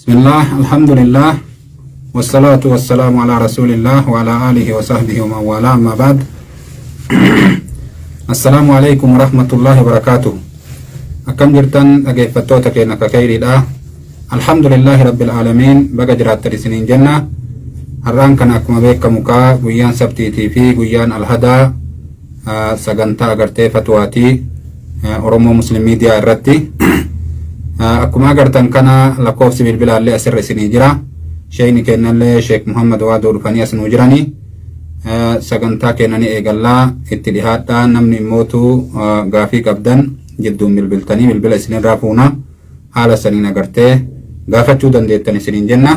بسم الله الحمد لله والصلاة والسلام على رسول الله وعلى آله وصحبه ومن والاه ما بعد. السلام عليكم ورحمة الله وبركاته. أكم جرتن أجيفتوتا كينا كخيري دا. الحمد لله رب العالمين بقى جرات ترسنين جنة. الران كان أكما بيك مكا قيان سبتي في قيان الهدا سغنتا أغرتي فتواتي أورمو مسلم ميديا الرتي. akkuma agartan kana lakkoofsi bilbilaallee asirra isinii jira. Sheeyni kennallee Sheek Muhammad Waadoo dhufanii as nuu jiranii sagantaa kennanii eegallaa itti dhihaadhaa. Namni immootu gaafii qabdan jidduun bilbiltanii bilbila isinirraa fuuna haala saniin agartee gaafachuu dandeettan isiniin jenna.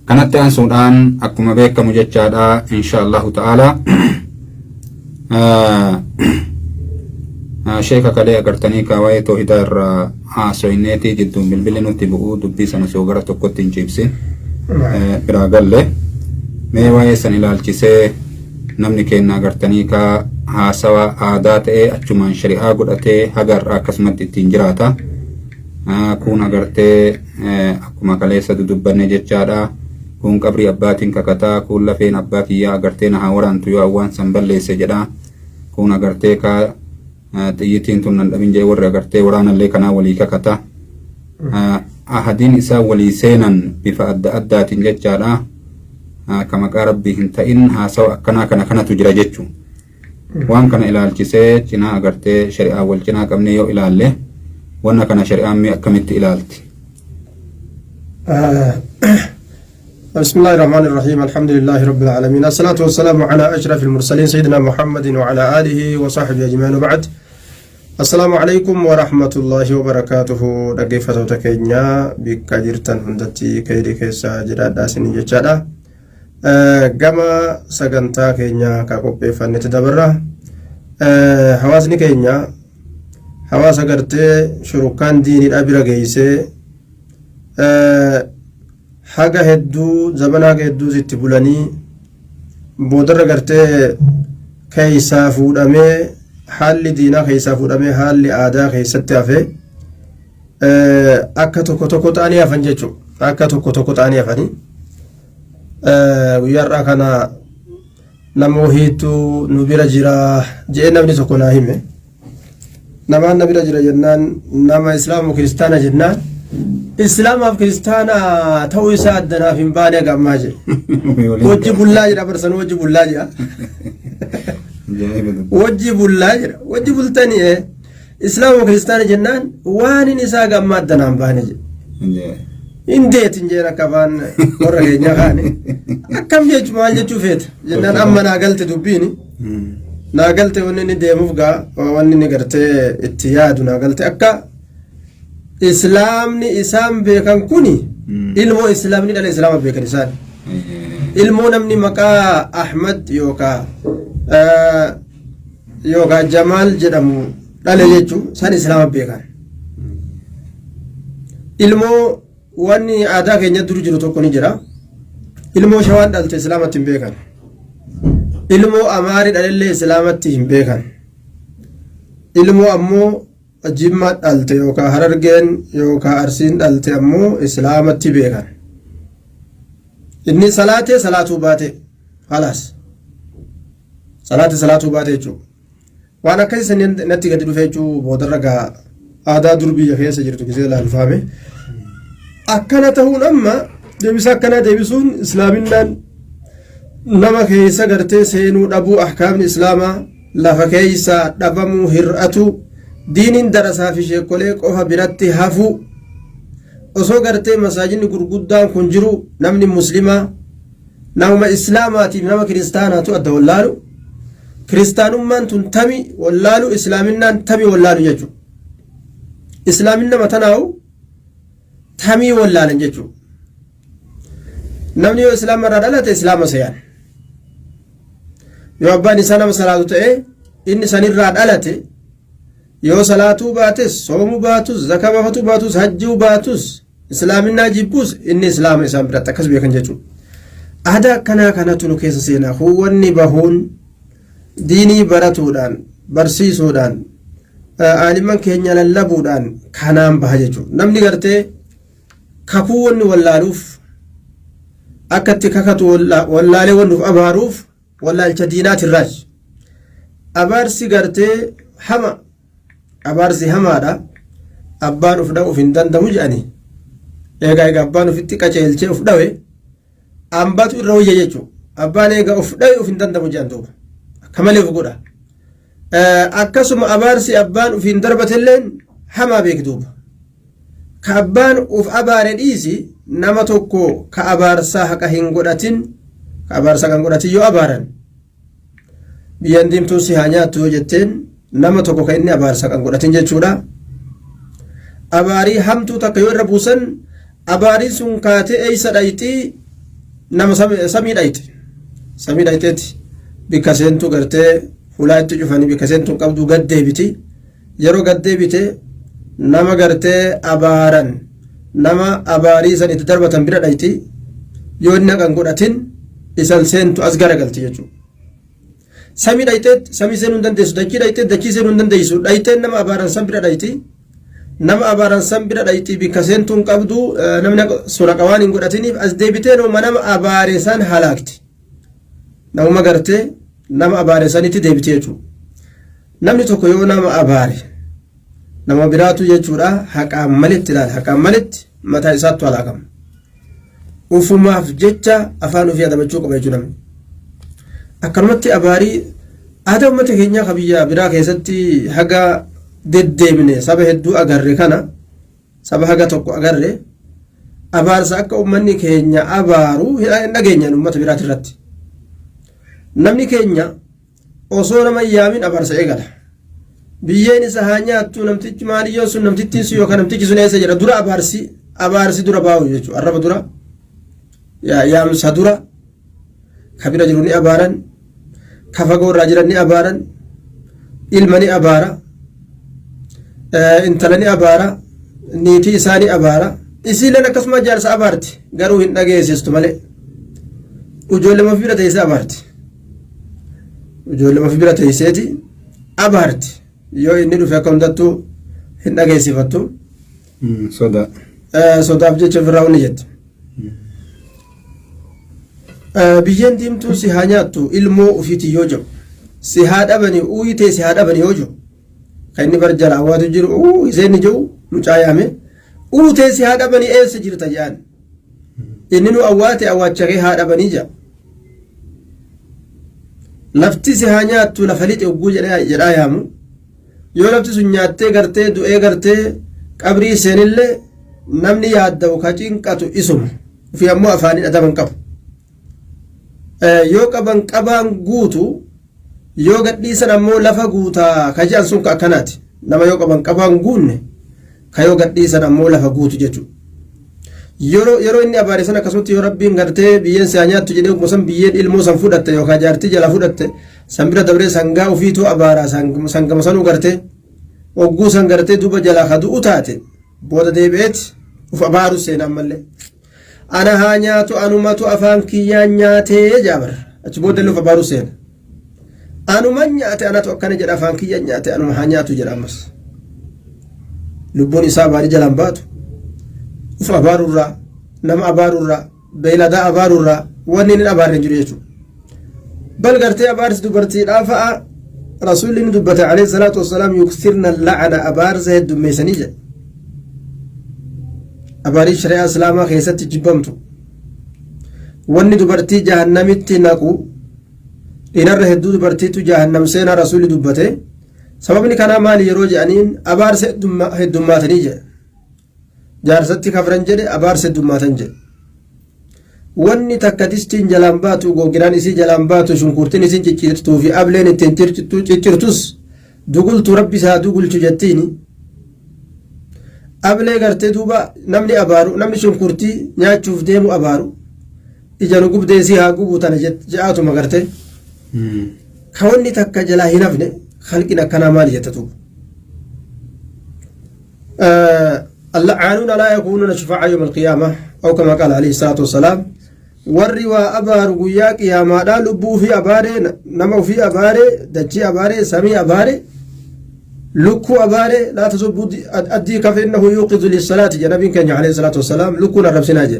Kanatti aansuudhaan akkuma beekamu jechaadha insha Allahu ta'ala sheeka kalee agartanii kaawayee toohidaa irraa haasoyneetii jidduun bilbilli nutti bu'uu dubbii sana soo gara tokkotti hin ciibsin biraa galle mee waa'ee san ilaalchisee namni keenya agartanii ka haasawa aadaa ta'ee achumaan shari'aa godhatee hagarra akkasumatti ittiin jiraata. Kun agartee akkuma kaleessa dudubbanne jechaadha. Kun qabrii abbaatiin kakataa, kun lafeen abbaa kiyyaa agartee na haa waraantu yoo awwaan san balleesse jedha. Kun agartee ka xiyyitiin tun nan dhabin jee warri agartee waraanallee kanaa walii kakata. Ahadiin isaa walii seenan bifa adda addaatiin jechaadha. Ka maqaa rabbii hin ta'in haasawa akkanaa kanatu jira jechuun. Waan kana ilaalchisee cinaa agartee shari'aa wal cinaa qabne yoo ilaalle wanna kana shari'aan mee akkamitti ilaalti? بسم الله الرحمن الرحيم الحمد لله رب العالمين الصلاة والسلام على أشرف المرسلين سيدنا محمد وعلى آله وصحبه أجمعين وبعد. السلام عليكم ورحمة الله وبركاته. دقيفة تكينيا بكاجرتن هندتي كيدي كيسا جراد داسني جتشادا قما سغنتا كينيا كاكوبي فاني تدبرا حواسني كينيا حواس اگرتي شروكان ديني الابرا جيسي haga hedduu zamana haga hedduu sitti bulanii boodarra gartee keeysaa fuudhamee haalli diinaa keeysaa fuudhamee haalli aadaa keessatti hafe akka tokko ta'anii hafan jechuudha. Akka tokko ta'anii hafanii guyyaarraa kana nama wahiitu nu bira jira jedhee namni tokko naa hime. Namaan na bira jira jennaan nama islaamu kiristaana jennaan islaamaaf kiristaana ta'uu isaa addanaaf hin baane gammaa jedhe. Wajji bullaa jedha barsan wajji bullaa jedha. Wajji bullaa jedha. Wajji bultanii islaamaaf kiristaana jennaan waan inni isaa gammaa addanaan baane jedhe. Indeetin jedhan akka afaan warra keenya kaane. Akkam jechu maal jechuu feeta jennaan amma naa galte dubbiini. Naa galte wanni inni deemuuf gaa wanni inni gartee itti yaadu naa galte akka islaamni isaan beekan kuni ilmoo islaamni dhala islaama beekan isaan ilmoo namni maqaa Ahmad yookaan Jamaal jedhamu dhale jechuun san islaama beekan. Ilmoo wanni aadaa keenya duru jiru tokko ni jira. Ilmoo shawaan dhalte islaamatti hin beekan. Ilmoo amaarii dhalellee islaamatti hin beekan. Ilmoo ammoo Jimma dhalte yookaan Harargeen yookaan Arsiin dhalte ammoo islaamatti beekan. Inni salaatee salaatuu baate halaas salaatuu baate jechuudha. Waan akkasii natti gadi dhufee jechuudha boodarra gaa aadaa dur biyya keessa jirtu gisee laalfaame. Akkana ta'uun amma deebisa akkana deebisuun islaaminaan nama keessa gartee seenuu dhabuu ahkaamni islaamaa lafa keessa dhabamuu hir'atu. Diiniin darasaa fi sheekolee qofa biratti hafu osoo gartee masaajinni gurguddaan kun jiru namni muslimaa nama islaamaatiif nama kiristaanaatu adda wallaalu kiristaanummaan tun tami wallaalu islaaminaan tami wallaalu jechuudha. Islaaminna matanaa'u tamii wallaalan jechuudha. Namni yoo islaama irraa dhalate islaama seeyaan yoo abbaan isaa nama salaatu ta'e inni sanirraa dhalate yoo salaatuu baates soomuu baatus zakaa baafachuu baatus hajjuu baatus islaaminaa jibbuus inni islaama isaan biratti akkas beekan jechuudha. Aadaa akkanaa kanatu nu keessa seenaa huwanni bahuun diinii baratuudhaan barsiisuudhaan aaliman keenya lallabuudhaan kanaan baha jechuudha. Namni gartee kakuun wallaaluuf akkatti kakatu wallaalee wannuuf abaaruuf wallaalcha diinaatirraaj abaarsi gartee hama abaarsi hamaadha abbaan uf dha'uuf hin dandamu jedhani egaa abbaan ufitti qaceelchee uf dhawe ambatu irra wayya jechuu abbaan eega uf dhawe uf hin dandamu jedhan duuba akka malee uf godha akkasuma abaarsi abbaan uf hin darbatelleen hamaa beek duuba ka abbaan uf abaare dhiisi nama tokko ka abaarsaa haqa hin godhatin ka abaarsaa kan godhatin yoo abaaran biyyan diimtuu si haa nyaattu yoo jetteen nama tokko ka inni abaarsaa kan godhatin jechuudha abaarii hamtuu takka yoo irra buusan abaarii sun kaatee eeysa dhayxii nama samii dhayxeeti bikka seentuu gartee fulaa itti cufanii bikka seentuun qabduu gaddeebiti yeroo gaddeebite nama gartee abaaran nama abaarii san itti darbatan bira dhayti yoo inni kan godhatin isan seentu as garagalti jechuudha samii dhayxeet samii seenuu hin dandeessu dachii dhayxeet dachii seenuu hin dandeessu dhayxeen nama abaaran san bira dhayti nama abaaran san bira dhayti bikka seentuun qabdu namni suraqa waan hin godhatiniif as deebitee nama abaare san halaakti namuma gartee nama abaare sanitti deebitee jechuudha namni tokko yoo nama abaare nama biraatu jechuudha haqaan malitti ilaala haqaan malitti mataa isaatti halaakama ufumaaf jecha afaan ofii adabachuu qaba jechuudha namni akkanumatti abaarii aadaa uummata keenyaa ka biyya biraa keessatti haga deddeebine saba hedduu agarre kana saba haga tokko agarre abaarsa akka uummanni keenya abaaru hin dhageenyan uummata biraati irratti namni keenya osoo nama yaamin abaarsa eegala biyyeen isa haa nyaattu namtichi maaliyyoo sun namtittiin sun yookaan namtichi sun eessa jira dura abaarsi dura baa'u jechuudha arraba dura yaamsa dura ka bira jiru ni abaaran ka fagoo irraa jiran ni abaaran ilma ni abaara intala ni abaara niitii isaa ni abaara isiileen akkasuma jaarsa abaarti garuu hin dhageessistu malee ijoollee mafi bira teessee abaarti ijoollee mafi bira teesseeti abaarti yoo inni dhufe akka hundattuu hin dhageessifattu sodaaf jecha ofirraa hunni jette biyyeen diimtuu si haa nyaattu ilmoo ufiiti yoo jiru si haa dhabani uuyitee si haa dhabani yoo jiru kan inni bar jala hawwaatu jiru iseenni jiru mucaa yaame uutee si haa dhabani eessa jirta jedhan inni nu awwaate awwaachakee haa dhabanii jedha lafti si haa nyaattu lafa lixe ogguu jedhaa yaamu yoo lafti sun nyaattee gartee du'ee gartee qabrii seenillee namni yaadda'u ka cinqatu isuma ufi ammoo afaaniin adaban qabu yoo qaban qabaan guutu yoo gadhiisan ammoo lafa guutaa ka jedhan sun ka akkanaati nama yoo qaban qabaan guunne ka yoo gadhiisan ammoo lafa guutu jechuudha yeroo inni abaare san akkasumatti yoo rabbiin gartee biyyeen si haa nyaattu jedhee akkuma san biyyeen ilmoo san fudhatte yookaan jaartii jala fudhatte san bira dabree sangaa ufiitu abaara sangama sanuu gartee ogguu san gartee duuba jalaa ka du'u taate booda deebi'eeti uf abaaru seenaan mallee ana haa nyaatu anumatu afaan kiyyaan nyaatee jaabar achi booda illee uf abaaru seena anuman nyaate anatu akkana jedha afaan kiyyaan nyaate anuma haa nyaatu jedha ammas lubbuun isaa baarii jalaan baatu uf abaarurraa nama abaarurraa beeyladaa abaarurraa wanni inni abaarre jiru jechuudha bal gartee abaarsi dubartiidhaa fa'a rasuulli ni dubbate alayhi salaatu wassalaam yuksirna la'ana abaarsa heddummeessanii jedhe abaarii shari'aa islaamaa keessatti jibbamtu wanni dubartii jahannamitti naqu inarra hedduu dubartiitu jahannam seenaa rasuulli dubbate sababni kanaa maali yeroo jedhaniin abaarsa heddummaatanii jedhe jaarsatti kafran jedhe abaarsa heddummaatan jedhe wanni takka distiin jalaan baatu googiraan isii jalaan baatu shunkurtiin isiin ciccirtuu fi ableen ittiin ciccirtus dugultu rabbi isaa dugulchu jettiini ablee gartee duuba namni abaaru namni shunkurtii nyaachuuf deemu abaaru ija nu gubdee si haa gubuu tana je'aatuma gartee ka wanni takka jalaa hin hafne halqin akkanaa maali jetta tuuba اللعانون لا يكونون شفعاء يوم القيامة أو كما قال عليه الصلاة والسلام والروا أبار قياك يا مادا لبو في أباري نمو في أباري دجي أباري سمي أباري لكو أباري لا تسبوا الديك فإنه يوقظ للصلاة جنبين كان عليه الصلاة والسلام لكو نرب سناجي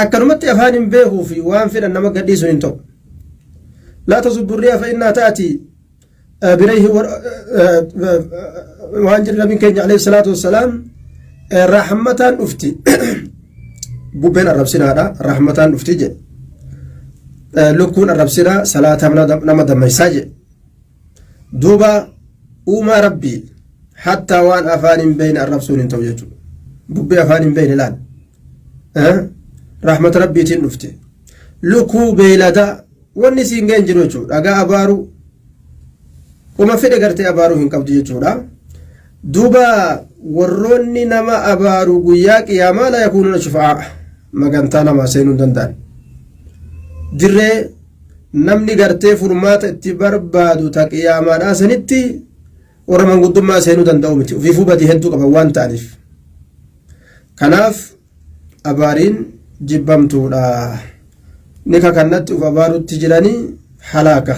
أكرمت أفان به في وانفر أنما قديس انتو لا تسبوا الرياء فإنها تأتي بريه وانجر نبين كان عليه الصلاة والسلام رحمة أفتي بوبين الرب سنادا رحمة أفتي جي لكون الرب سنا صلاة نما دميساجي دوبا وما ربي حتى وان أفان بين الرسول توجد ببي أفان بين الآن رحمة ربي تنفتي لكو بيلدا والنسين جنجلوشو رقا أبارو وما في دقرتي أبارو هنكب تجيشو دوبا وروني نما أبارو قياك يا ما لا يكونون شفعاء مغانتانا ما سينون دندان دري نمني قرتي فرمات اتبربادو تقياما ناسنتي warra manguddummaa seenuu danda'u miti ofiifuu badii hedduu qaban waan ta'aniif kanaaf abaariin jibbamtuudha ni kakannatti uf abaarutti jiranii halaaka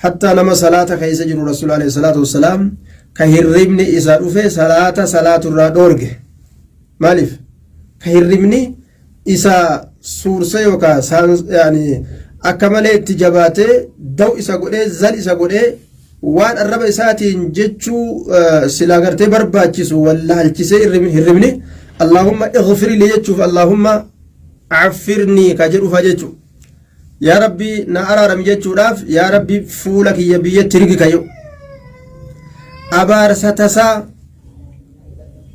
hattaa nama salaata keessa jiru rasuul alayhi salaatu wassalaam ka hirribni isa dhufe salaaturraa dhoorge maaliif ka hirribni isa suurse yookaan yaani akka malee itti jabaatee daw isa godhee zal isa godhee waan arraba isaatiin jechuu sila gartee barbaachisu wallaalchisee hirribni allahumma ighfir li jechuuf allahumma affirni ka jedhufa jechu yaa rabbi na araaram jechuudhaaf yaa rabbi fuula kiyya biyyatti rigi kayo abaarsa tasaa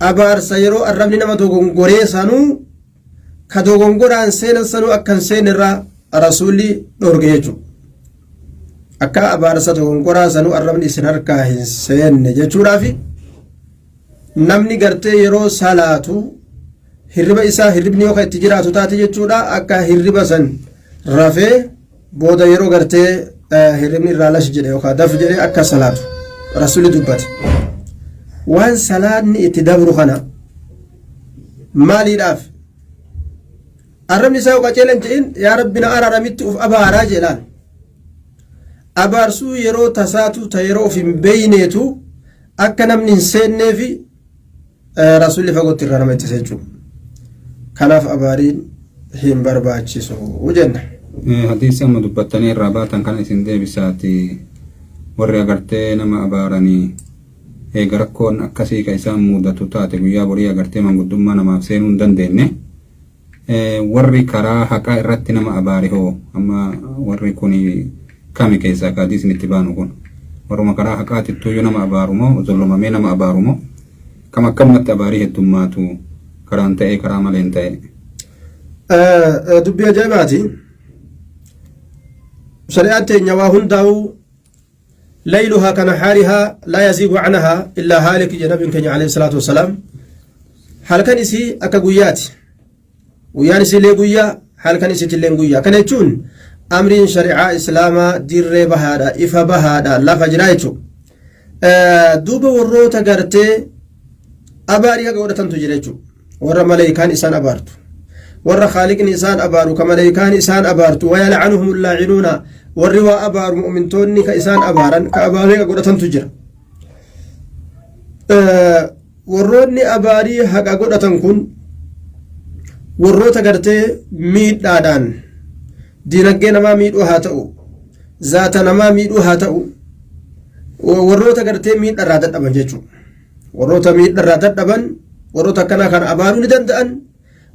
abaarsa yeroo arrabni nama dogongoree sanuu ka dogongoraan seenan sanuu akkan seenirraa rasuulli dhoorge jechuudha akka abaarsa dogongoraa sanuu arrabni isin harkaa hin seenne jechuudhaafi namni gartee yeroo salaatu hirriba isaa hirribni yoo itti jiraatu taate jechuudha akka hirriba san rafee booda yeroo gartee hirribni irraa lash jedhe yookaan daf jedhe akka salaatu rasuulli dubbate waan salaanni itti dabru kana maaliidhaaf arrabni isaa qaceelan jedhin yaa rabbi na araaramitti uf abaaraa jedhaan abaarsuu yeroo tasaatu ta yeroo of hin beeyneetu akka namni hin seenneefi rasuulli fagootti irraa nama ittisa jechuudha kanaaf abaariin hin barbaachisu jenna. Hadiisa amma dubbattanii irraa baatan kana isin deebisaati warri agartee nama abaaranii eega rakkoon akkasii ka isaan mudatu taate guyyaa borii agartee manguddummaa namaaf seenuu hin dandeenye warri karaa haqaa irratti nama abaari hoo amma warri kuni kami keessa ka hadiisni itti baanu kun warruma karaa haqaatittuyyuu nama abaarumoo zollomamee nama abaarumoo kam akkamatti abaarii heddummaatu karaan ta'ee karaa maleen ta'e. Dubbii ajaa'ibaati shari'aan teenya waa hundaa'u ليلها كنهارها لا يزيغ عنها إلا هالك جنبين كني عليه الصلاة والسلام حال كان يسي أكا قويات ويان يسي لي قويا حال كان يسي تلين قويا كان يتون أمرين شريعة إسلاما دير بهادا إفا بهادا لا فجرايتو دوبا وروتا قرتي أباريها قولة تجريتو ورى ملايكان إسان أبارتو ورى خالق إسان أبارو كملايكان إسان أبارتو ويلعنهم اللاعنون والروا أبار مؤمنتوني كإسان أبارا كأباريها قولة تجرى warroonni abaarii haqa godhatan kun warroota gartee miidhaadhaan diinagdee namaa miidhuu haa ta'u zaata namaa miidhuu haa ta'u warroota gartee miidharraa dadhaban jechuudha warroota miidharraa dadhaban warroota akkanaa kan abaaruu ni danda'an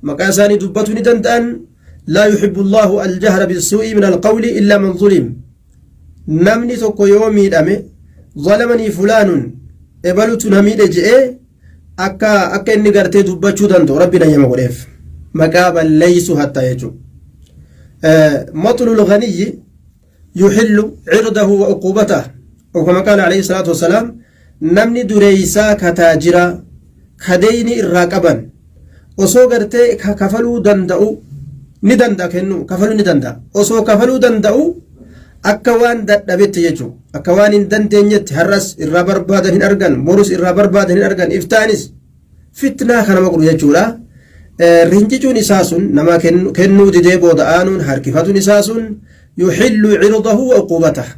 maqaa isaanii dubbatuu ni danda'an laa yuhibbu allahu aljahra bisuu'i min alqawli illaa man zulim namni tokko yoo miidhame zalamanii fulaanun ebalutu namiidhe je'ee akka inni gartee dubbachuu danda'u rabbiin ayyama godheef maqaa balleeysu hattaa jechuudha matlul ghaniyyi yuhillu cirdahu wa uqubatahu akkuma qaala alayhi salaatu wassalaam namni dureeysaa kataajira kadeyni irraa qaban osoo gartee kafaluu danda'u ni danda'a kennu kafaluu ni danda'a osoo kafaluu danda'u akka waan dadhabetti jechuudha akka waan hin dandeenyetti har'as irraa barbaadan hin argan borus irraa barbaadan hin argan iftaanis fitnaa kanama godhu jechuudha rinjicuun isaa sun nama kennuu didee booda aanuun harkifatuun isaa sun yuhillu cirdahu wa uqubatahu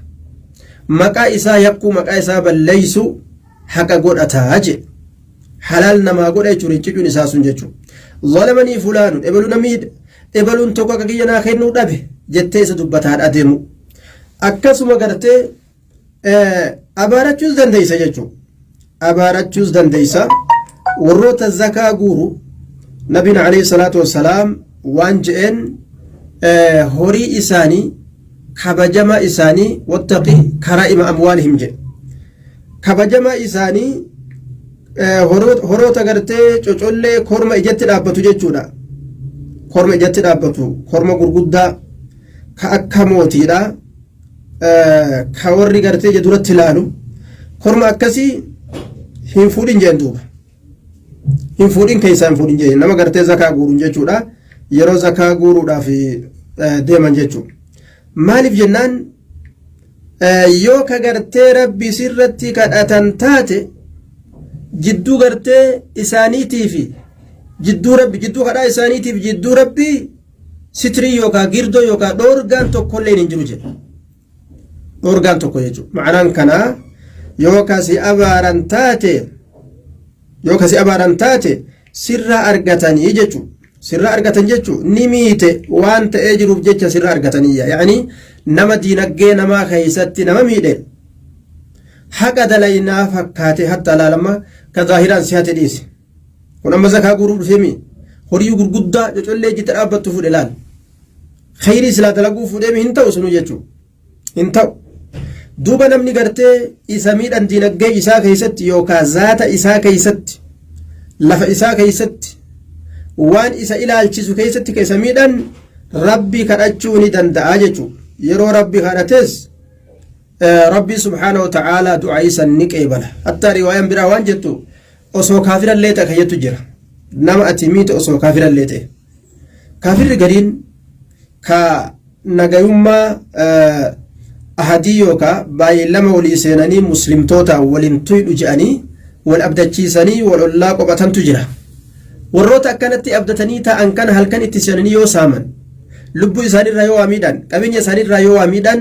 maqaa isaa yakkuu maqaa isaa balleeysu haqa godhataa je halaal namaa godha jechuun rincicuun isaa sun jechuudha. Zalamanii fulaanu ebaluu namiidha ebaluun tokko akka kiyya naa kennuu dhabe jettee isa dubbataadha deemu. Akkasuma gartee abaarachuus dandeessa jechuudha. Abaarachuus dandeessa warroota zakaa guuru nabiin alayhi salaatu wassalaam waan je'een horii isaanii kabajama isaanii wattaqi karaa'ima amwaalihim jedhe. Kabajama isaanii horoota gartee cocollee korma ijatti dhaabbatu jechuudha. Korma ijatti dhaabbatu korma gurguddaa ka akka mootiidha. Ka warri gartee ija duratti ilaalu korma akkasii hin fuudhin jeen duuba. Hin fuudhin keessaa hin fuudhin jeen nama gartee zakaa guuruun jechuudha. Yeroo zakaa guuruudhaaf deeman jechuudha. Maaliif jennaan yoo ka gartee rabbi sirratti kadhatan taate jidduu gartee isaaniitiif jidduu kadhaa isaaniitiif jidduu rabbi sitrii yookaan girdoo yookaan dhoorgaan tokkollee hin jiru jedha. Dhoorgaan tokko jechuudha. Ma'anaan kanaa yoo kasi abaaran taate sirraa argatanii jechuudha. Sirraa argatan jechuun ni miite waan ta'ee jiruuf jecha sirraa argataniyya. Yaani nama diinagdee namaa keessatti nama miidhe haqa dalaynaa fakkaate hatta laalama ka zaahiraan si hate dhiise. Kun amma zakaa guuruuf dhufeemi horii gurguddaa cocollee ijjitti dhaabbattu fuudhe laal. Khayrii silaa dalaguu fuudheemi hin ta'u sunu jechuudha. Hin ta'u. Duuba namni gartee isa miidhan diinagdee isaa keessatti yookaan zaata isaa keessatti lafa isaa keessatti waan isa ilaalchisu keessatti keessa miidhan rabbi kadhachuu ni danda'a jechuudha. Yeroo rabbi kadhates rabbi subhaanahu wa ta'aalaa du'aa isa ni qeebala. Hatta riwaayaan biraa waan jettu osoo kaafirallee ta'e kan jettu jira. Nama ati miite osoo kaafirallee ta'e. Kaafirri gariin ka nagayummaa ahadii yookaan baay'ee lama walii seenanii muslimtoota waliin tuyidhu je'anii wal abdachiisanii wal ollaa qophatantu jira. Warroota akkanatti abdatanii ta'an kana halkan itti seenanii yoo saaman lubbuu isaaniirraa yoo waa miidhan qabeenya isaaniirraa yoo waa miidhan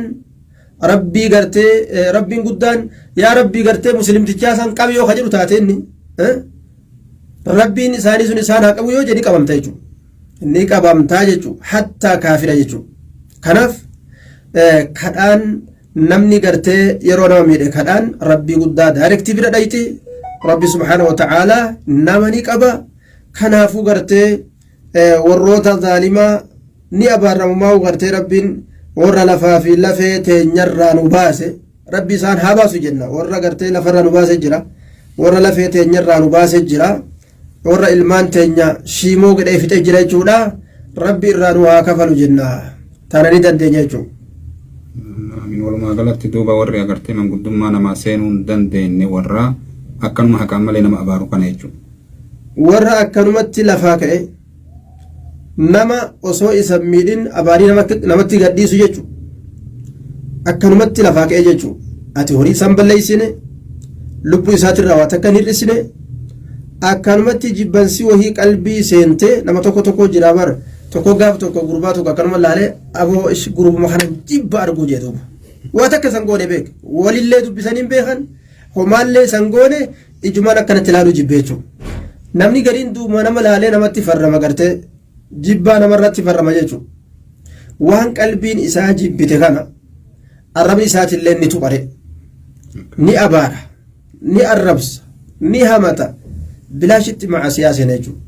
rabbii gartee rabbiin guddaan yaa rabbii gartee muslimtichaa san qabi yoo jedhu taate inni rabbiin isaanii sun isaan haa qabu yoo jedhi qabamta jechuudha. Inni qabamtaa jechuudha hattaa kaafira jechuudha. Kanaaf kadhaan namni gartee yeroo nama miidhe kadhaan rabbii guddaa daayirektii bira dhayti rabbi subhaanahu wa ta'aalaa nama ni qaba. Kanaafuu gartee warroota zaalimaa ni abaaramumaa gartee rabbiin warra lafaa fi lafee teenyarraa nu baase rabbi isaan haa baasu jenna. Warra gartee lafarraa nu baase jira warra lafee teenyarraa nu baase jira warra ilmaan teenya shiimoo godhee fixee jira jechuudha. Rabbi irraa nu haa kafalu jenna. Tana ni dandeenya jechuudha. Walumaa galatti duuba warri agartee manguddummaa namaa seenuu hin dandeenye warra akkanuma haqaan malee nama abaaru kana jechuudha. Warra akkanumatti lafaa ka'e nama osoo isa miidhin abaarii namatti gadhiisu jechuudha. Akkanumatti lafaa ka'e jechuudha. Ati horii isaan balleessine lubbuu isaatirraa waa takka hin hir'isine akkanumatti jibbansii wahii qalbii seentee nama tokko jira bara tokko gaaf tokko gurbaa tokko akkanuma laalee aboo gurbuma kana jibba arguu jedhu. Waa takka san goone beek walillee dubbisanii beekan homaallee san goone ijumaan akkanatti ilaaluu jibbee jechuudha. Namni gariin duuba nama laalee namatti farrama gartee jibbaa namarratti farrama jechuudha. Waan qalbiin isaa jibbite kana arrabni isaatillee ni tuqare ni abaara ni arrabsa ni hamata bilaashitti macaasiyaa seena jechuudha.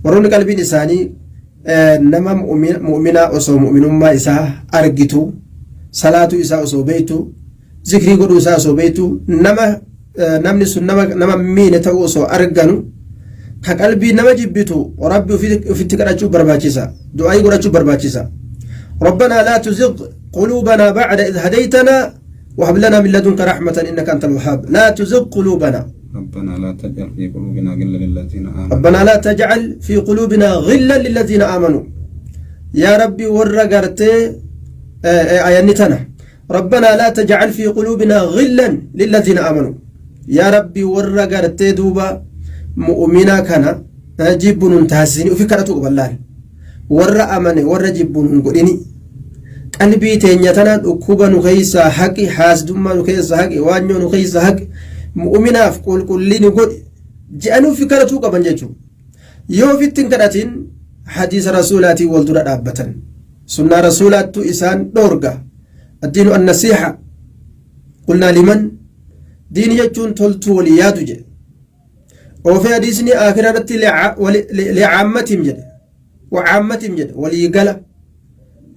Warroonni qalbiin isaanii nama mu'minaa osoo mu'minummaa isaa argitu salaatu isaa osoo beeytu zikrii godhuu isaa osoo beeytu namni sun nama miine ta'uu osoo arganu ka qalbii nama jibbitu rabbi ufitti kadhachuu barbaachisa du'aa'ii godhachuu barbaachisa. ربنا لا تزغ قلوبنا بعد إذ هديتنا وهب لنا من لدنك رحمة إنك أنت الوهاب. لا تزغ قلوبنا ربنا لا تجعل في قلوبنا غلا للذين آمنوا ربنا لا تجعل في قلوبنا غلا للذين آمنوا يا ربي ورقرت آيانتنا ربنا لا تجعل في قلوبنا غلا للذين آمنوا يا ربي ورقرت دوبا مؤمنا كان جبن تحسيني وفي كرتو بالله ور أمني ور جبن قديني قلبي تنيتنا أكوبا نخيسا حقي حاسدما نخيسا حقي وانيو نخيسا حقي mu'minaaf qulqullini godhi je'anuu fi kadhatuu qaban jechuudha. Yoo ofitti hin kadhatiin hadiisa rasuulaatiin wal dura dhaabbatan sunnaa rasuulaattu isaan dhoorga. Addiinu annasiixa qulnaa liman diini jechuun toltuu walii yaadu jedhe. Oofee hadiisni akhiraa irratti licaammatiin jedhe wacaammatiin jedhe walii gala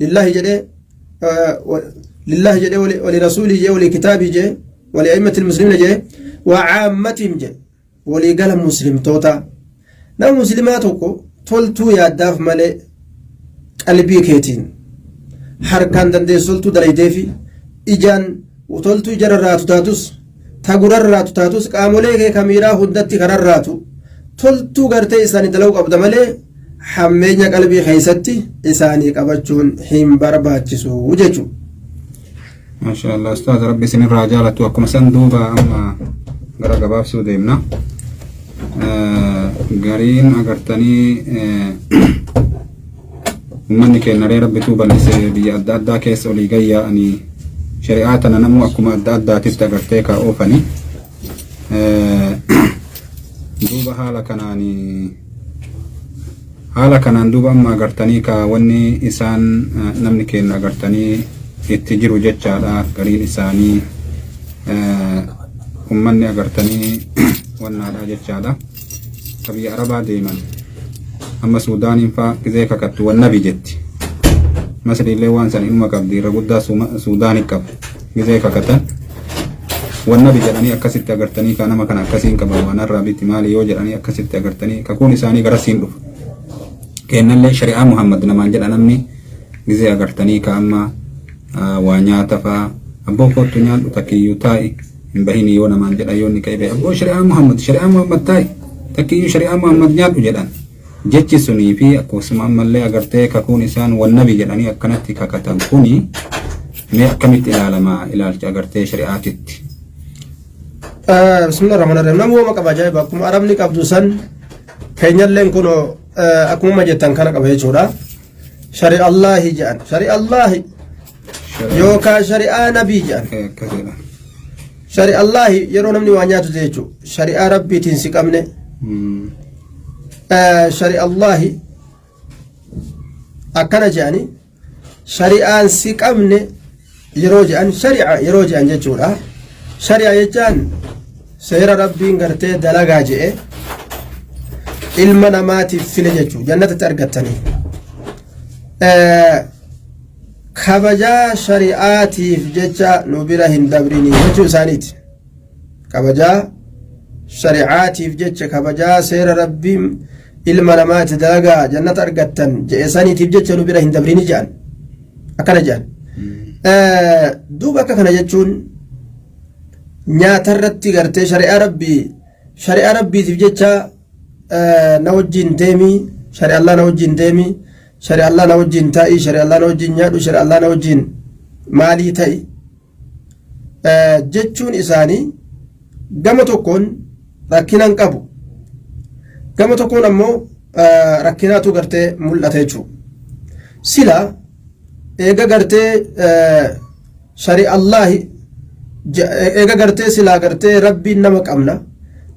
lillahi jedhe walirasuulii jedhe walikitaabii jedhe walia'immati ilmuslimiina jedhe wacaammatiin jedhe walii gala muslimtoota. Nama muslimaa tokko toltuu yaaddaaf malee qalbii keetiin harkaan dandeessu toltuu dalaydeefi ijaan toltuu ijararraatu taatus tagurarraatu taatus qaamolee kee kamiiraa hundatti kararraatu toltuu gartee isaanii dalaguu qabda malee hammeenya qalbii keessatti isaanii qabachuun hin barbaachisu jechuudha. Maashaallah ustaaz rabbi isin irraa jaalatu akkuma san duuba amma gara gabaabsuu deemna. Gariin agartanii ummanni keenya rabbituu bal'isee biyya adda addaa keessa olii gayyaa'anii shari'aa tana namuu akkuma adda addaatitti agartee kaa oofanii duuba haala kanaan duuba amma agartanii kaa wanni isaan namni keenya agartanii itti jiru jechaadha. Gariin isaanii ummanni agartanii wannaadha jechaadha. Biyya Arabaa deeman amma Suudaaniin faa gizee kakattu wannabi jetti. Masriillee waan san ilma qabdi irra guddaa Suudaanii qaba gizee kakatan wannabi jedhanii akkasitti agartanii kaa nama kana akkasiin qaban waan irraa bitti maali yoo jedhanii akkasitti agartanii kakuun isaanii garasiin dhufu. Kennallee shari'aa Muhammad namaan jedha namni gizee agartanii kaa amma waa nyaata faa abboo kottu nyaadhu takkiyyuu taa'i hin bahini yoo namaan jedha yoo inni ka'e abboo shari'aa Muhammad taa'i takkiyyuu shari'aa Muhammad nyaadhu jedhan. Jechi sunii fi akkasuma ammallee agartee kakuun isaan wannabi jedhanii akkanatti kakatan kuni mee akkamitti ilaalama ilaalcha agartee shari'aatitti? Bismillah ar-Rahman ar-Rahim. Namni uuma qaba ajaa'iba akkuma Arabni qabdu san keenyalleen kun akkuma jettan kana qaba jechuudha. Shari'a Allaahi jedhan shari'a Allaahi yookaan shari'aa nabii jedhan. Shari'a Allaahi yeroo namni waa nyaatu jechuudha. Shari'aa rabbiitiin si qabne. Shari'a Allaahi akkana jedhani shari'aan si qabne yeroo jedhan shari'a yeroo jedhan jechuudha. Shari'a jechaan seera rabbiin gartee dalagaa jedhe ilma namaatiif file jechuudha. Jannatatti argattanii kabajaa shari'aatiif jecha nu bira hin dabrini jechuu isaaniiti. Kabajaa shari'aatiif jecha kabajaa seera rabbiin ilma namaati dalagaa jannata argattan jedhe saniitiif jecha nu bira hin dabrini jedhan akkana jedhan. Duuba akka kana jechuun nyaatarratti gartee shari'aa rabbiitiif jecha na wajjin deemii shari'a Allah na wajjin deemii shari'a Allah na wajjin taa'ii shari'a Allah na wajjin nyaadhu shari'a Allah na wajjin maalii ta'i jechuun isaanii gama tokkoon rakkinan qabu. Gama tokkoon ammoo rakkinaatu gartee mul'ata jechuudha. Sila eega gartee shari'a Allaahi eega gartee silaa gartee rabbiin nama qabna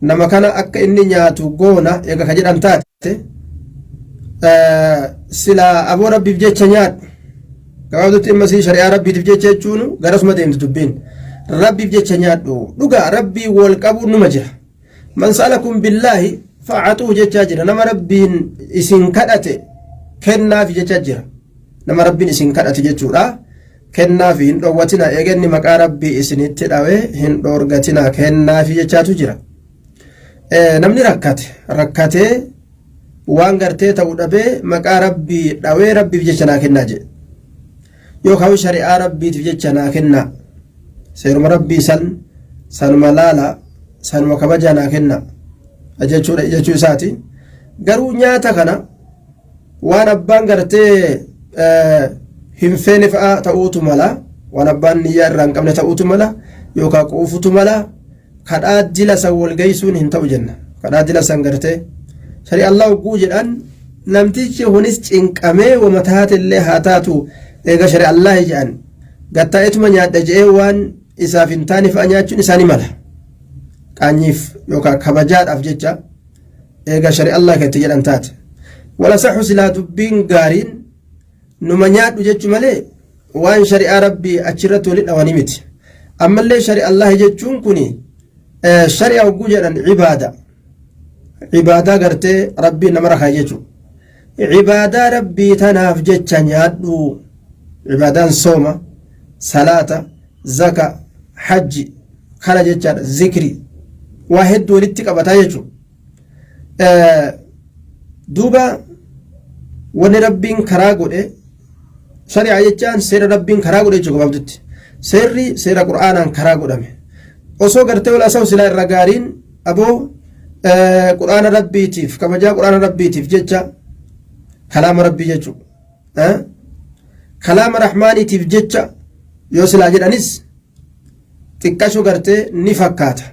nama kana akka inni nyaatu goona eega ka jedhan taate silaa aboo rabbiif jecha nyaadhu gabaabdutti imma sii shari'aa rabbiitiif jecha jechuun garasuma deemtu dubbiin rabbiif jecha nyaadhu dhugaa rabbii wal qabu numa jira. Man sa'alakum billaahi fa'atuu jechaa jira. Nama rabbiin isin kadhate kennaafi jechaa jira. Nama rabbiin isin kadhate jechuudha. Kennaafi hin dhoowwatina eeganni maqaa rabbii isinitti dhawe hin dhoorgatina kennaafi jechaatu jira. Namni rakkatee waan gartee ta'uu dhabee maqaa rabbii dhawee rabbiif jecha naa kennaa jedhe. Yookaan shari'aa rabbiitiif jecha naa kennaa. Seeruma rabbii sanuma laala sanuma kabajaa naa kennaa. Jechuudha jechuu isaati. Garuu nyaata kana waan abbaan gartee hin feene fa'a ta'uutu mala waan abbaan niyyaa irraa hin qabne ta'uutu mala yookaan quufutu mala kadhaa dila san wal geessuun hin ta'u jenna. Kadhaa dila san gartee shari'a Allah hogguu jedhan namtichi hunis cinqamee wama taatellee haa taatu eega shari'a Allah jedhan gattaa'etuma nyaadha jedhee waan isaaf hin taane fa'a nyaachuun isaanii mala. qaanyiif yookaan kabajaadhaaf jecha eega shari'a Allah keetti jedhan taate wala saxu silaa dubbiin gaariin numa nyaadhu jechu malee waan shari'aa rabbii achirratti walitti dhawanii miti ammallee shari'a Allah jechuun kuni shari'a hogguu jedhan ibaadaa gartee rabbii nama rakaa jechu ibaadaa rabbii tanaaf jecha nyaadhu ibaadaan sooma salaata zaka hajji kana jechaadha zikri waa hedduu walitti qabataa jechu duuba wanni rabbiin karaa godhe shari'a jechaan seera rabbiin karaa godhe jechuu gabaabdutti seerri seera qur'aanaan karaa godhame osoo gartee wal asaw silaa irra gaariin aboo qur'aana rabbiitiif kabajaa qur'aana rabbiitiif jecha kalaama rabbii jechuu kalaama rahmaaniitiif jecha yoo silaa jedhanis xiqqasho gartee ni fakkaata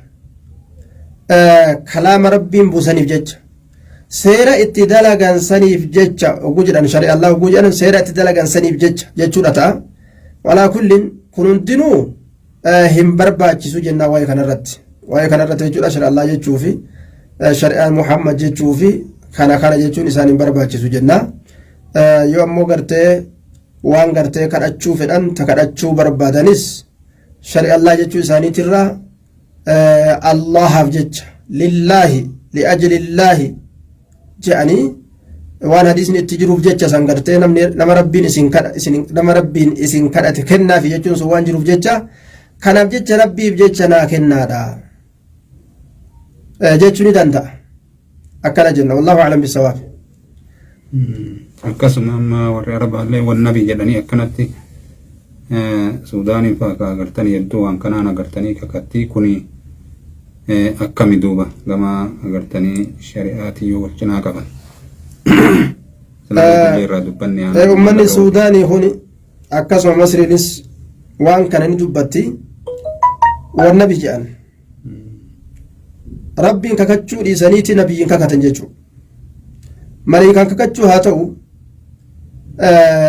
kalaama rabbiin buusaniif jecha seera itti dalagan saniif jecha oguu jedhan shari'a Allah oguu jedhan seera itti dalagan saniif jecha jechuudha ta'a walaa kullin kun hundinuu hin barbaachisu jennaa waa'ee kanarratti jechuudha shari'a Allah jechuu fi shari'a Muhammad jechuu fi kana jechuun isaan hin barbaachisu jennaa yoo ammoo gartee waan gartee kadhachuu fedhan ta kadhachuu barbaadanis shari'a Allah jechuu isaaniitirraa Allahaaf jecha lillaahi liajlillaahi je'anii waan hadiisni itti jiruuf jecha san gartee nama rabbiin isin kadhate kennaafi jechuun sun waan jiruuf jecha kanaaf jecha rabbiif jecha naa kennaadha jechuu ni danda'a akkana jenna wallahu a'lam bisawaab akkasuma amma warri arabaallee wannabi jedhanii akkanatti suudaanii fa'aa agartanii hedduu waan kanaan agartanii kakattii kuni akkami duuba gama agartanii shari'aatii yoo wal cinaa qaban ummanni suudaanii kun akkasuma masriinis waan kana ni dubbatti wannabi jedhan rabbiin kakachuu dhiisaniiti nabiyyiin kakatan jechuu maleekaan kakachuu haa ta'u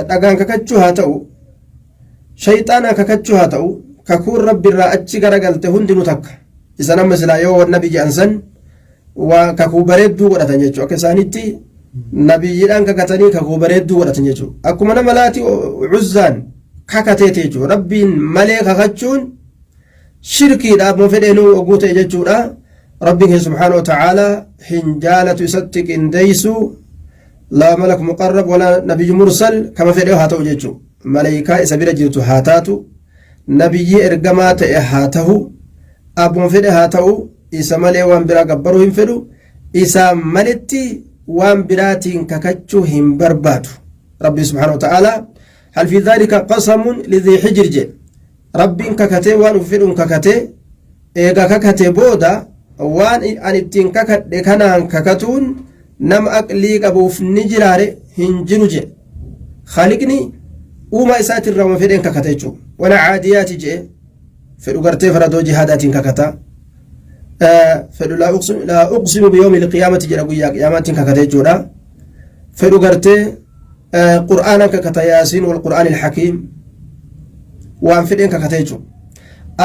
dhagaan kakachuu haa ta'u shayxaanaan kakachuu haa ta'u kakuun rabbiirraa achi garagalte hundinuu takka isa nama silaa yoo wannabi jedhan san kakuu bareedduu godhatan jechuu akka isaanitti nabiyyiidhaan kakatanii kakuu bareedduu godhatan jechuu akkuma nama laati uzzaan kakateete jechuu rabbiin malee kakachuun shirkiidha moo fedheenuu oguu ta'e jechuudha rabbiin subhaanahu wa ta'aalaa hin jaalatu isatti qindeessu la malak muqarrab wala nabiyyu mursal kama fedhe haa ta'u jechuu malaayikaa isa bira jirtu haa taatu nabiyyi ergamaa ta'e haa ta'u abbuma fedhe haa ta'u isa malee waan biraa gabbaruu hin fedhu isa malitti waan biraatiin kakachuu hin barbaadu rabbi subhaanahu wa ta'aalaa hal fi dhaalika qasamun lidhii hijr je rabbiin kakatee waan uf fedhuun kakatee eega kakatee booda waan an ittiin kakadhe kanaan kakatuun nama aqlii qabuuf ni jiraare hin jiru je khaliqni uumaa isaatirraa waan fedheen kakate jechuudha wana caadiyaati je fedhu gartee faradoo jihaadaatiin kakata fedhu laa uqsimu biyoomi liqiyaamati jedha guyyaa qiyaamaatiin kakate jechuudha fedhu gartee qur'aanan kakata yaasiin wal qur'aan ilhakiim waan fedheen kakate jechuudha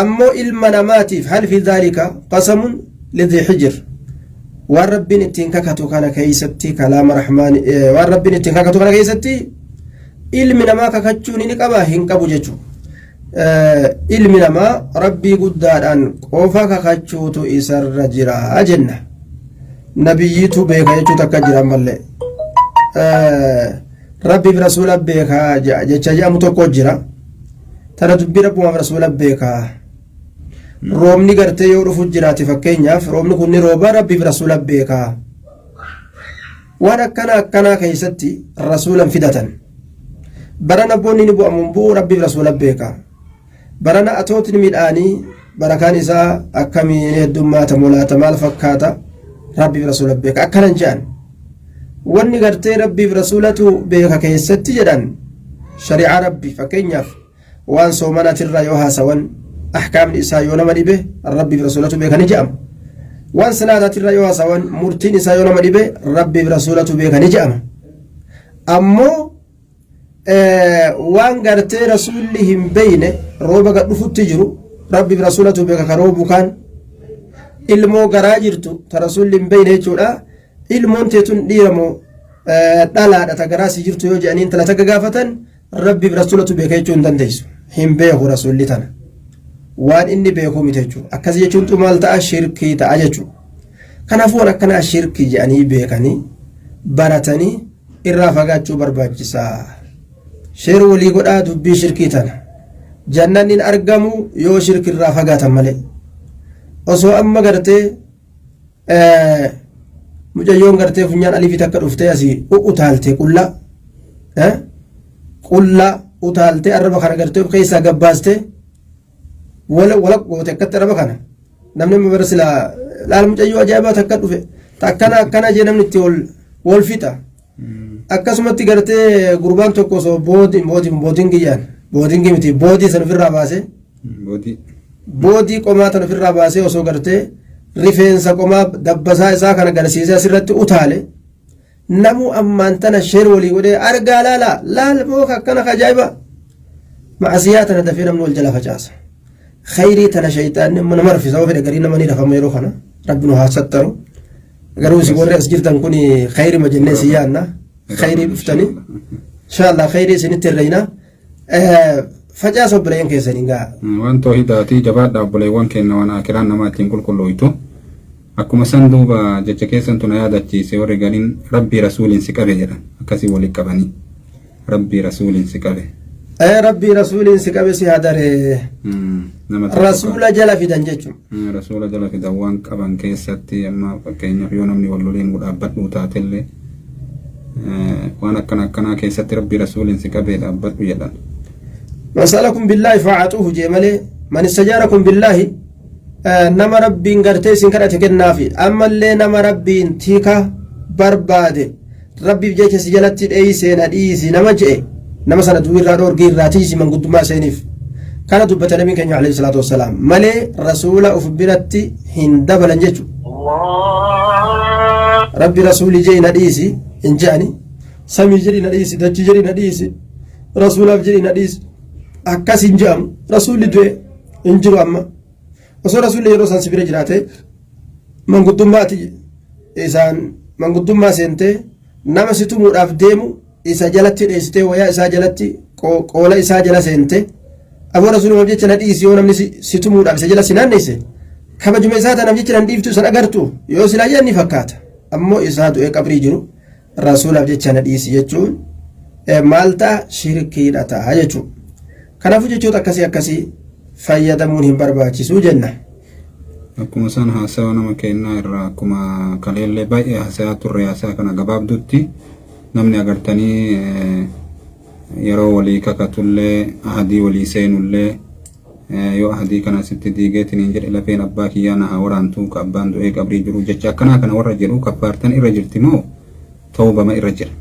ammoo ilma namaatiif hal fi dhaalika qasamun lidhii hijr waan rabbiin ittiin kakatu kana keeysatti kalaama rahmaani waan rabbiin ittiin kakatu kana keeysatti ilmi namaa kakachuun ni qaba hin qabu jechuudha ilmi namaa rabbii guddaadhaan qofa kakachuutu isarra jira jenna nabiyyiitu beeka jechuutu akka jiran mallee rabbiif rasuula beeka jecha jedhamu tokko jira tana dubbii rabbumaaf rasuula beeka roobni gartee yoo dhufu jiraate fakkeenyaaf roobni kun ni rooba rabbiif rasuula beeka waan akkanaa keessatti rasuulan fidatan barana boonni ni bu'amuun bu'u rabbiif rasuula beeka barana atootni midhaanii barakaan isaa akkamiin heddummaata molaata maal fakkaata rabbiif rasuula beeka akkanan jedhan wanni gartee rabbiif rasuulatu beeka keessatti jedhan shari'aa rabbii fakkeenyaaf waan soomanatirraa yoo haasawan ahkaamni isaa yoo nama dhibe rabbiif rasuulatu beeka ni jedhama waan salaatatirraa yoo haasawan murtiin isaa yoo nama dhibe rabbiif rasuulatu beeka ni jedhama ammoo waan gartee rasuulli hin beeyne rooba gad dhufutti jiru rabbiif rasuulatu beeka ka roobu kaan ilmoo garaa jirtu ta rasuulli hin beeyne jechuudha ilmoon teetun dhiiramoo dhalaadha ta garaa si jirtu yoo jedhanii intala takka gaafatan rabbiif rasuulatu beeka jechuu hin dandeessu hin beeku rasuulli tana waan inni beekuu miti jechuudha akkasii jechuun maal ta'a shirkii ta'a jechuudha kanaafuu waan akkanaa shirkii jedhanii beekanii baratanii irraa fagaachuu barbaachisaa sheer walii godhaa dubbii shirkii tana jannanni hin argamu yoo shirkii irraa fagaatan malee osoo amma gartee mucayyoon gartee funyaan aliifii takka dhuftee asii utaaltee qullaa utaaltee arraba kana gartee keessaa gabbaastee wala goote akkatti arraba kana namni mabar silaa laal mucayyoo ajaa'ibaa takka dhufe akkana jee namni itti wal fixa akkasumatti gartee gurbaan tokko osoo bootiin kiyyaan bootiin miti boodii san ofirraa baase boodii qomaa tan ofirraa baasee osoo gartee rifeensa qomaa dabbasaa isaa kana garsiisee asirratti utaale namu ammaan tana sheer walii godhee argaa laala booka akkana ajaa'iba macasiyaa tana dafee namni wal jala facaasa khayrii tana shayxaanni nama rafisa ofedha garii nama ni rafama yeroo kana rabbi nu haa sattaru garuu si warri as jirtan kun khayrii majennee si yaanna khayrii dhuftanii inshallah khayrii isinitti irreeyna facaasa obboleeyyan keessanii gaa waan toohidaatii jabaadha obboleewwan keenya waan akiraan nama ittiin qulqullooytu akkuma san duuba jecha keessan tuna yaadachiise warri galiin rabbii rasuuliin si qabe jedhan akkasii walitti qabanii rabbii rasuuliin si qabe rabbii rasuuliin si qabe si hadare rasuula jala fidan jechuun rasuula jala fidan waan qaban keessatti amma fakkeenyaaf yoo namni wal loliin dhaabbadhu taatellee waan akkanaa keessatti rabbii rasuuliin si qabe dhaabbadhu jedhan مسألكم بالله فاعطوه جمله من استجاركم بالله نما ربي غرتي سنكرت كنافي اما اللي نما ربي تيكا برباد ربي بجيك سجلت اي سين حديث نما جئ نما سنه دوير دور غير راتي من قدما سينيف كان دبت نبي كان عليه الصلاه والسلام ملي رسول افبرتي هندبل جچو ربي رسول جي نديسي انجاني سمي جري نديسي دجي جري نديسي رسول جري نديسي akkasin jedhamu rasuulli du'e hin jiru amma osoo rasuulli yeroo san sibira jiraate manguddummaa seentee nama si tumuudhaaf deemu isa jalatti dheessitee wayaa isaa jalatti qoola isaa jala seente aboo rasuulli jecha na dhiisi yoo namni si tumuudhaaf isa jala si naanneesse kabajuma isaa tanaaf jecha nan dhiiftu san agartu yoo silaa jedhan ni fakkaata ammoo isaa du'e qabrii jiru rasuulaaf jecha na dhiisi jechuun maal ta'a shirkiidha ta'a jechuudha. kanaafuu jechoota akkasii fayyadamuun hin barbaachisu jenna. Akkuma san haasawa nama kennaa irraa akkuma kaleellee baay'ee haasayaa turre haasaa kana gabaabdutti namni agartanii yeroo walii kakatullee ahadii walii seenullee yoo ahadii kana sitti diigeetiin hin jedhe lafeen abbaa kiyyaa na haa waraantuu ka abbaan du'ee qabrii jiru jecha akkanaa kana warra jedhu kabbaartan irra jirti moo tawbama irra jira?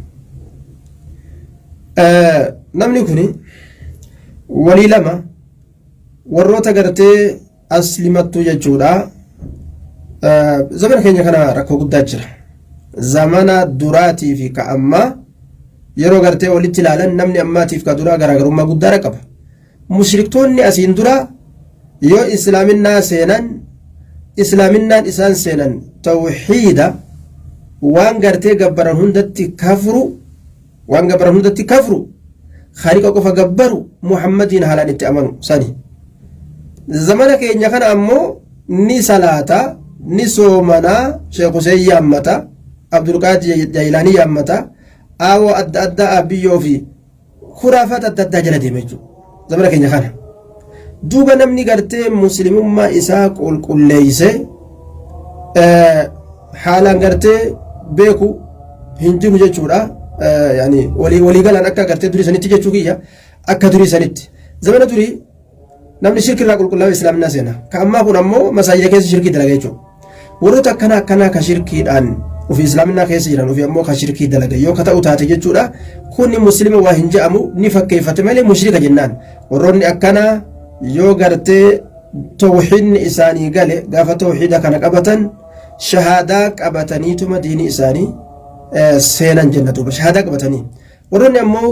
Namni kuni walii lama warroota gartee aslimattuu jechuudha zamana keenya kana rakkoo guddaa jira zamana duraatii fi ka ammaa yeroo gartee walitti ilaalan namni ammaatiif ka duraa garaagarummaa guddaa qaba mushriktoonni asiin dura yoo islaaminaan isaan seenan tawxiida waan gartee gabbaran hundatti kafru خارق قف جبروا محمد هلان اتأمنوا سني زمان كينيا كان أمو ني صلاة ني صومنا شيخ حسين يامتا عبد القادر جيلاني يامتا أو أدى أبيو في خرافات أدى جلدي مجو زمان كينيا كان دوبا نمني قرتي مسلمون ما إساق كل ليس حالا قرتي بيكو هنجو جيشورا يعني ولي قال أنا أكثر دري سنتي جتوكية أكثر دري سنتي زمان دري نمني شركة لا كل الله إسلام الناس هنا كأما هو نمو مساجد كيس شركة دلقيتشو وروتا كنا كشركة الآن وفي إسلام الناس كيس يجران وفي أمو كشركة دلقي يو كتا أوتها تجتشو لا كوني مسلم وهنجا أمو نفك كيف تملي مشركة جنان وروني أكنا يو قرتي توحيد إساني قال قاف توحيدا كان قبتا شهادة قبتني تما دين إساني سينان جنة بشهادة قبتني وروني أمو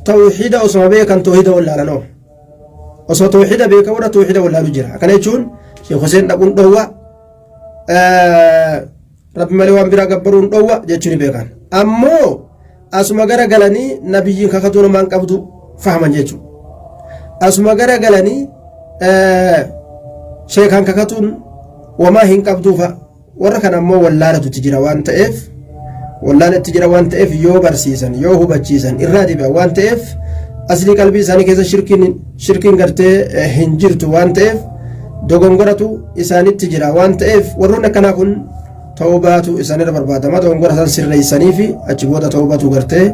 توحيدا أصلا بيكا توحيدا ولا لنو أصلا توحيدا بيكا ولا توحيدا ولا بجرها كان يجون شيخ حسين نقول دوا rabbi malee waan biraa gabbaruun dhowwa jechuun beekan ammoo asuma gara galanii nabiyyiin kakatuu namaan qabdu fahaman jechuudha asuma gara galanii sheekaan kakatuun wamaa hin qabduufa warra kan ammoo wallaalatutti jira waan ta'eef wallaalatti jira waan ta'eef yoo barsiisan yoo hubachiisan irraa diba waan ta'eef asli qalbii isaanii keessa shirkiin gartee hin jirtu waan ta'eef dogongoratu isaanitti jira waan ta'eef warroonni akkanaa kun tawbaatu isaanirra barbaadama dogongora san sirreessanii fi achi booda tawbaatu gartee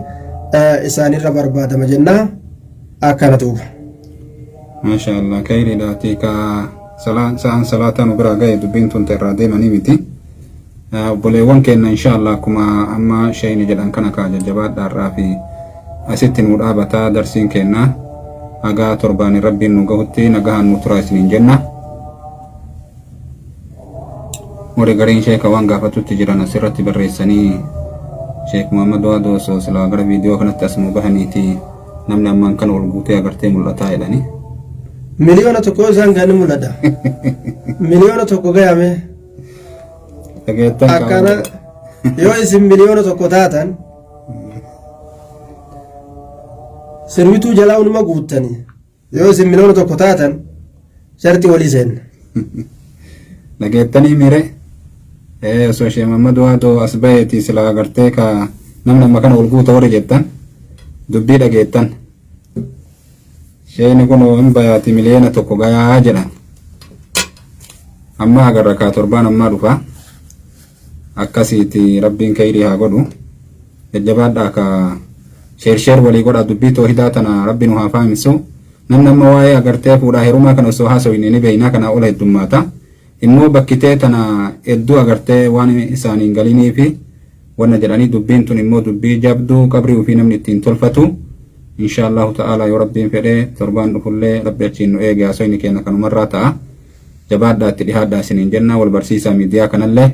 isaanirra barbaadama jennaa akkana tuuba. Maashaallah kayriidhaati ka sa'aan salaataan biraa ga'e dubbiin tun irraa deemanii miti. Obboleewwan keenya inshaallah akkuma amma shayni jedhan kana kaa jajjabaadhaarraa fi asitti nu dhaabataa darsiin keenya hagaa torbaanii rabbiin nu gahutti nagahaan nu turaa isiniin jenna. Warri gariin sheeka waan gaafatutti jiran asirratti barreessanii Sheek Muhammad Waadoo osoo silaa gara viidiyoo kanatti asuma bahaniiti namni ammaan kan ol guutee agartee mul'ataa jedhani. Miliyoona tokko isaan gani mul'ata. Miliyoona tokko gayame. Akkana yoo isin miliyoona tokko taatan sirbituu jalaa unuma guuttanii yoo isin miliyoona tokko taatan sharti walii seenna. Dhageettanii mire osoo Sheek Muhammad Waadoo as baheeti silaa agartee ka namni amma kana ol guuta warri jettan dubbii dhageettan. Sheekni kun hin bayaati miliyoona tokko gayaa jedhan amma agarra kaa torbaan ammaa dhufa akkasiiti rabbiin kayrii haa godhu jajjabaadhaa ka sheer walii godha dubbii toohidaa tana rabbiin haa faamisu namni amma waa'ee agartee fuudhaa heerumaa kana osoo haasawine ni beeynaa kana ola heddummaata immoo bakkitee tana hedduu agartee waan isaaniin galinii fi wanna jedhanii dubbiin tun immoo dubbii jabduu qabrii ofii namni ittiin tolfatu. Inshaallahu ta'ala yoo rabbiin fedhee torbaan dhufullee rabbi achiin nu eege haasawni keenya kanumarraa ta'a jabaadhaatti dhihaadhaa isiniin jenna wal barsiisaa miidiyaa kanallee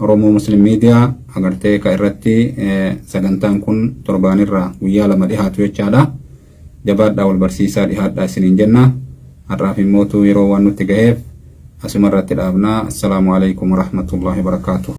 Oromoo Muslim miidiyaa agartee ka irratti sagantaan kun torbaanirraa guyyaa lama dhihaatu jechaadha jabaadhaa wal barsiisaa dhihaadhaa isiniin jenna har'aaf immootu yeroo waan nutti gaheef asumarratti dhaabnaa assalaamu alaikum warahmatullahi wabarakaatuh.